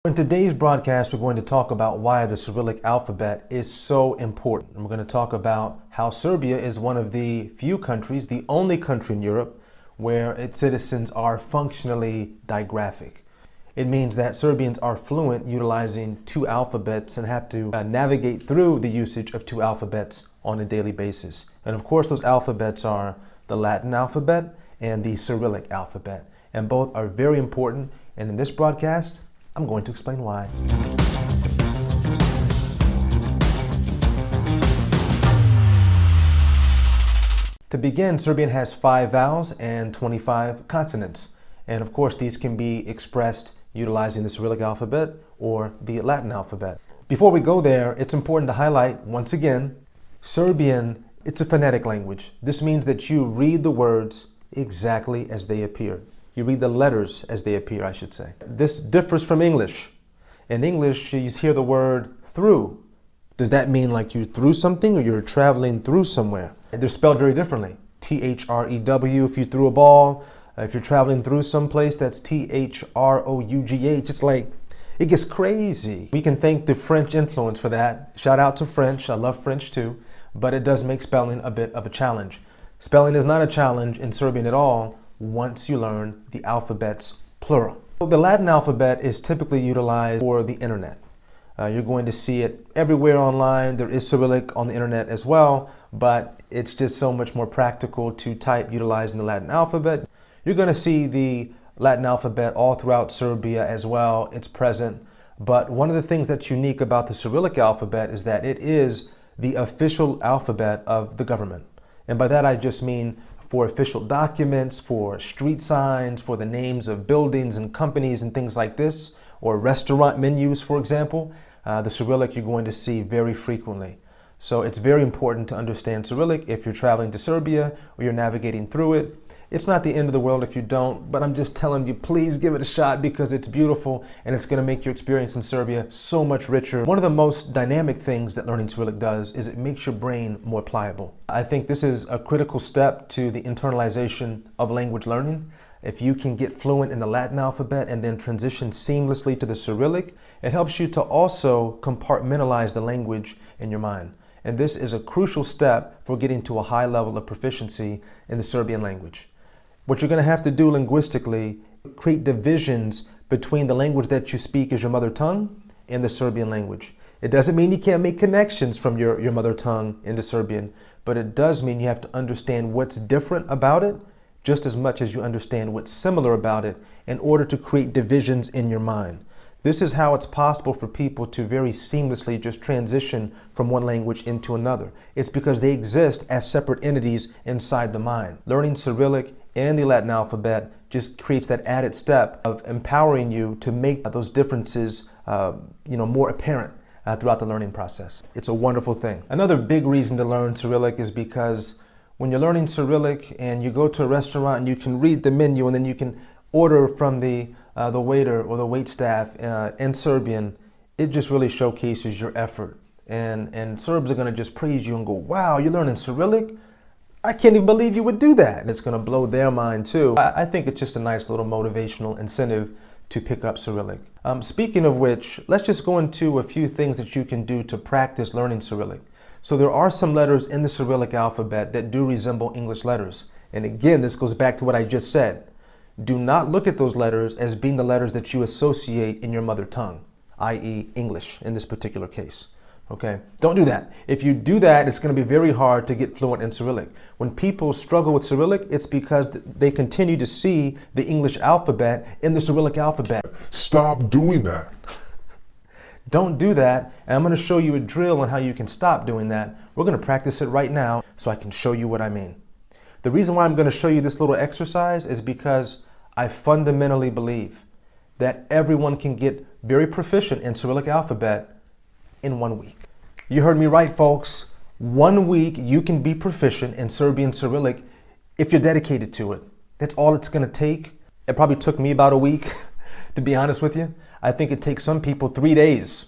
In today's broadcast, we're going to talk about why the Cyrillic alphabet is so important. And we're going to talk about how Serbia is one of the few countries, the only country in Europe, where its citizens are functionally digraphic. It means that Serbians are fluent utilizing two alphabets and have to navigate through the usage of two alphabets on a daily basis. And of course, those alphabets are the Latin alphabet and the Cyrillic alphabet. And both are very important. And in this broadcast, I'm going to explain why. To begin, Serbian has 5 vowels and 25 consonants. And of course, these can be expressed utilizing the Cyrillic alphabet or the Latin alphabet. Before we go there, it's important to highlight, once again, Serbian, it's a phonetic language. This means that you read the words exactly as they appear. You read the letters as they appear, I should say. This differs from English. In English, you hear the word through. Does that mean like you're through something or you're traveling through somewhere? They're spelled very differently. T-H-R-E-W if you threw a ball. If you're traveling through someplace, that's T-H-R-O-U-G-H. It's like, it gets crazy. We can thank the French influence for that. Shout out to French. I love French too. But it does make spelling a bit of a challenge. Spelling is not a challenge in Serbian at all once you learn the alphabet's plural. The Latin alphabet is typically utilized for the internet. You're going to see it everywhere online. There is Cyrillic on the internet as well, but it's just so much more practical to type utilizing the Latin alphabet. You're going to see the Latin alphabet all throughout Serbia as well. It's present. But one of the things that's unique about the Cyrillic alphabet is that it is the official alphabet of the government. And by that I just mean for official documents, for street signs, for the names of buildings and companies and things like this, or restaurant menus, for example, the Cyrillic you're going to see very frequently. So it's very important to understand Cyrillic if you're traveling to Serbia or you're navigating through it. It's not the end of the world if you don't, but I'm just telling you, please give it a shot because it's beautiful and it's going to make your experience in Serbia so much richer. One of the most dynamic things that learning Cyrillic does is it makes your brain more pliable. I think this is a critical step to the internalization of language learning. If you can get fluent in the Latin alphabet and then transition seamlessly to the Cyrillic, it helps you to also compartmentalize the language in your mind. And this is a crucial step for getting to a high level of proficiency in the Serbian language. What you're going to have to do linguistically, create divisions between the language that you speak as your mother tongue and the Serbian language. It doesn't mean you can't make connections from your mother tongue into Serbian, but it does mean you have to understand what's different about it just as much as you understand what's similar about it in order to create divisions in your mind. This is how it's possible for people to very seamlessly just transition from one language into another. It's because they exist as separate entities inside the mind. Learning Cyrillic and the Latin alphabet just creates that added step of empowering you to make those differences more apparent throughout the learning process. It's a wonderful thing. Another big reason to learn Cyrillic is because when you're learning Cyrillic and you go to a restaurant and you can read the menu and then you can order from the waiter or the waitstaff in Serbian, it just really showcases your effort. And Serbs are going to just praise you and go, wow, you're learning Cyrillic? I can't even believe you would do that. And it's going to blow their mind too. I think it's just a nice little motivational incentive to pick up Cyrillic. Speaking of which, let's just go into a few things that you can do to practice learning Cyrillic. So there are some letters in the Cyrillic alphabet that do resemble English letters. And again, this goes back to what I just said. Do not look at those letters as being the letters that you associate in your mother tongue, i.e. English in this particular case. Okay, don't do that. If you do that, it's going to be very hard to get fluent in Cyrillic. When people struggle with Cyrillic, it's because they continue to see the English alphabet in the Cyrillic alphabet. Stop doing that. Don't do that. And I'm going to show you a drill on how you can stop doing that. We're going to practice it right now so I can show you what I mean. The reason why I'm going to show you this little exercise is because I fundamentally believe that everyone can get very proficient in Cyrillic alphabet in 1 week. You heard me right, folks. 1 week you can be proficient in Serbian Cyrillic if you're dedicated to it. That's all it's going to take. It probably took me about a week, to be honest with you. I think it takes some people 3 days.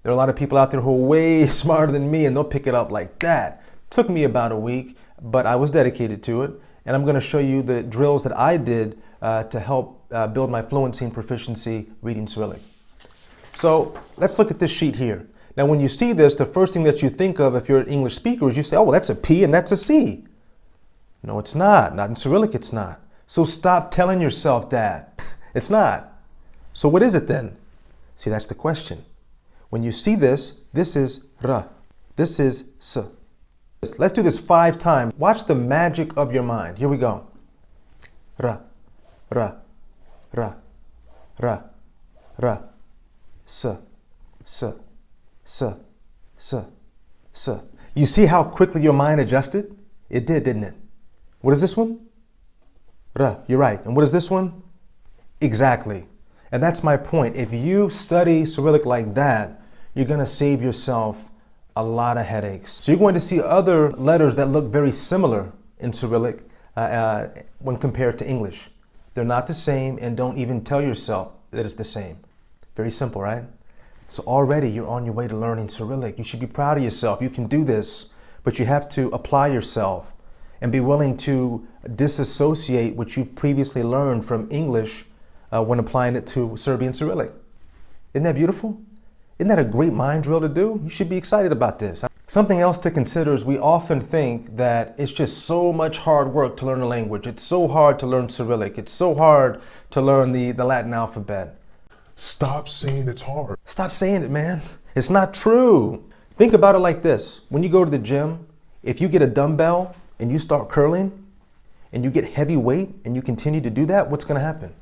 There are a lot of people out there who are way smarter than me and they'll pick it up like that. Took me about a week, but I was dedicated to it. And I'm going to show you the drills that I did to help build my fluency and proficiency reading Cyrillic. So let's look at this sheet here. Now, when you see this, the first thing that you think of if you're an English speaker is you say, oh, well, that's a P and that's a C. No, it's not. Not in Cyrillic, it's not. So stop telling yourself that. It's not. So what is it then? See, that's the question. When you see this, this is R. This is S. Let's do this 5 times. Watch the magic of your mind. Here we go. R, R, R, R, R, S, S, S, S, S. You see how quickly your mind adjusted? It did, didn't it? What is this one? R, you're right. And what is this one? Exactly. And that's my point. If you study Cyrillic like that, you're going to save yourself a lot of headaches. So you're going to see other letters that look very similar in Cyrillic when compared to English. They're not the same, and don't even tell yourself that it's the same. Very simple, right? So already you're on your way to learning Cyrillic. You should be proud of yourself. You can do this, but you have to apply yourself and be willing to disassociate what you've previously learned from English when applying it to Serbian Cyrillic. Isn't that beautiful? Isn't that a great mind drill to do? You should be excited about this. Something else to consider is we often think that it's just so much hard work to learn a language. It's so hard to learn Cyrillic. It's so hard to learn the Latin alphabet. Stop saying it's hard. Stop saying it, man. It's not true. Think about it like this. When you go to the gym, if you get a dumbbell and you start curling and you get heavy weight and you continue to do that, what's going to happen?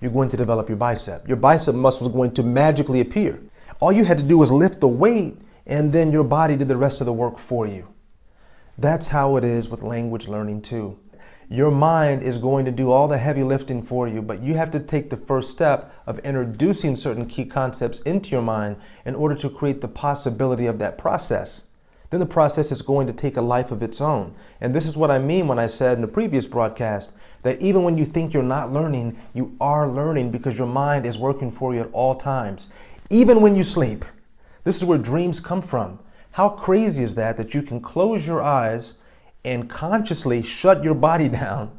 You're going to develop your bicep. Your bicep muscle is going to magically appear. All you had to do was lift the weight, and then your body did the rest of the work for you. That's how it is with language learning too. Your mind is going to do all the heavy lifting for you, but you have to take the first step of introducing certain key concepts into your mind in order to create the possibility of that process. Then the process is going to take a life of its own. And this is what I mean when I said in the previous broadcast that even when you think you're not learning, you are learning because your mind is working for you at all times. Even when you sleep. This is where dreams come from. How crazy is that you can close your eyes and consciously shut your body down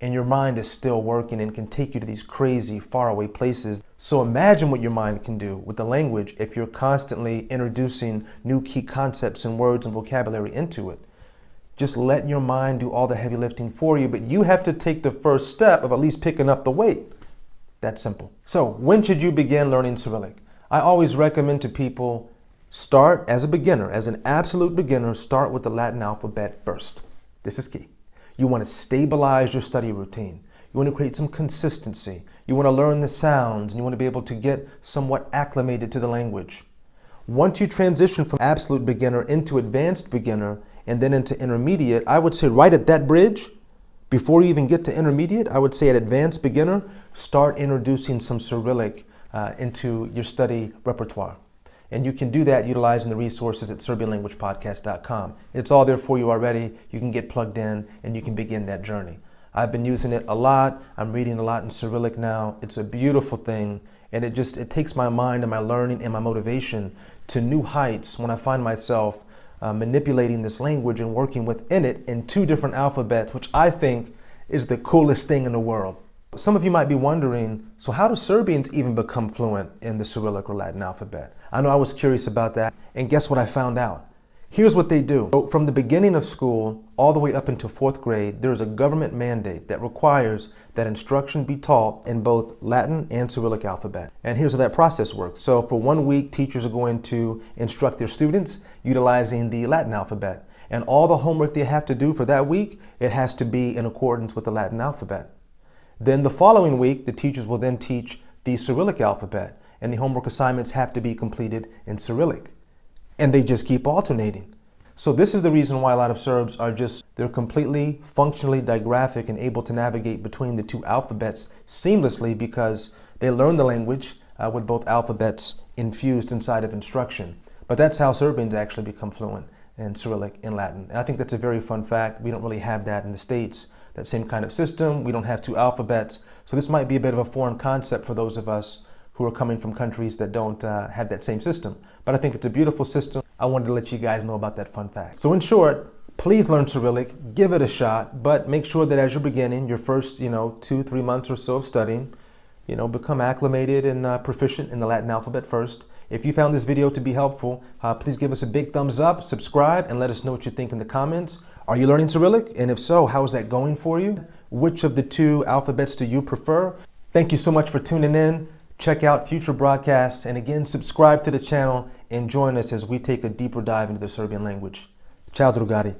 and your mind is still working and can take you to these crazy faraway places. So imagine what your mind can do with the language if you're constantly introducing new key concepts and words and vocabulary into it. Just let your mind do all the heavy lifting for you, but you have to take the first step of at least picking up the weight. That's simple. So when should you begin learning Cyrillic? I always recommend to people start as a beginner, as an absolute beginner, start with the Latin alphabet first. This is key. You want to stabilize your study routine. You want to create some consistency. You want to learn the sounds and you want to be able to get somewhat acclimated to the language. Once you transition from absolute beginner into advanced beginner and then into intermediate, I would say right at that bridge, before you even get to intermediate, I would say at advanced beginner, start introducing some Cyrillic into your study repertoire. And you can do that utilizing the resources at serbianlanguagepodcast.com. It's all there for you already. You can get plugged in and you can begin that journey. I've been using it a lot. I'm reading a lot in Cyrillic now. It's a beautiful thing. And it takes my mind and my learning and my motivation to new heights when I find myself manipulating this language and working within it in 2 different alphabets, which I think is the coolest thing in the world. Some of you might be wondering, so how do Serbians even become fluent in the Cyrillic or Latin alphabet? I know I was curious about that, and guess what I found out? Here's what they do. So from the beginning of school all the way up until 4th grade, there's a government mandate that requires that instruction be taught in both Latin and Cyrillic alphabet. And here's how that process works. So for 1 week, teachers are going to instruct their students utilizing the Latin alphabet. And all the homework they have to do for that week, it has to be in accordance with the Latin alphabet. Then the following week, the teachers will then teach the Cyrillic alphabet, and the homework assignments have to be completed in Cyrillic. And they just keep alternating. So this is the reason why a lot of Serbs are they're completely functionally digraphic and able to navigate between the 2 alphabets seamlessly because they learn the language with both alphabets infused inside of instruction. But that's how Serbians actually become fluent in Cyrillic and Latin. And I think that's a very fun fact. We don't really have that in the States. That same kind of system. We don't have 2 alphabets. So this might be a bit of a foreign concept for those of us who are coming from countries that don't have that same system. But I think it's a beautiful system. I wanted to let you guys know about that fun fact. So in short, please learn Cyrillic, give it a shot, but make sure that as you're beginning your first 2-3 months or so of studying, become acclimated and proficient in the Latin alphabet first. If you found this video to be helpful, please give us a big thumbs up, subscribe, and let us know what you think in the comments. Are you learning Cyrillic? And if so, how is that going for you? Which of the two alphabets do you prefer? Thank you so much for tuning in. Check out future broadcasts, and again, subscribe to the channel and join us as we take a deeper dive into the Serbian language. Ciao, drugari.